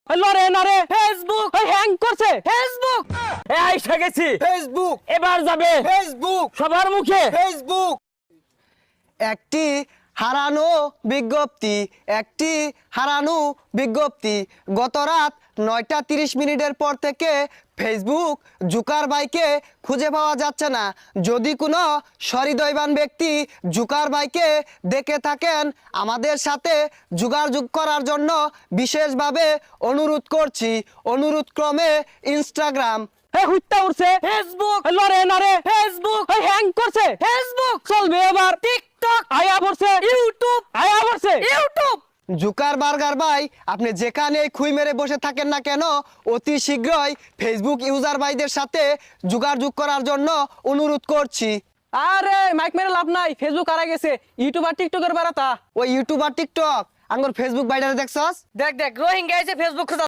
লরে নরে Facebook hang করছে Facebook আইসা গেছি ফেসবুক এবার যাবে ফেসবুক সবার মুখে ফেসবুক একটি হারানো বিজ্ঞপ্তি গত রাত 9:30 পর থেকে ফেসবুক জুকারবার্গকে খুঁজে পাওয়া যাচ্ছে না। যদি কোনো সহৃদয়বান ব্যক্তি জুকারবার্গকে দেখে থাকেন আমাদের সাথে যোগাযোগ করার জন্য বিশেষভাবে অনুরোধ করছি। অনুরোধক্রমে ইনস্টাগ্রাম হুইটটা উঠছে ফেসবুক লরে নরে ফেসবুক হ্যাং করছে ফেসবুক চলবে এবার টিকটক আয়া পড়ছে ইউটিউব আয়া পড়ছে ইউটিউব জুকারবার্গার ভাই, আপনি যেখানে খুই মেরে বসে থাকেন না কেন অতি শীঘ্রই ফেসবুক ইউজার ভাইদের সাথে যোগাযোগ করার জন্য অনুরোধ করছি। আরে মাইক মেরে লাভ নাই, ফেসবুক হারা গেছে, ইউটিউব আর টিকটকের বারাতা। ওই ইউটিউব আর টিকটক আঙ্গুর ফেসবুক ভাইটারে দেখছস? দেখ রোহিঙ্গা এসে ফেসবুক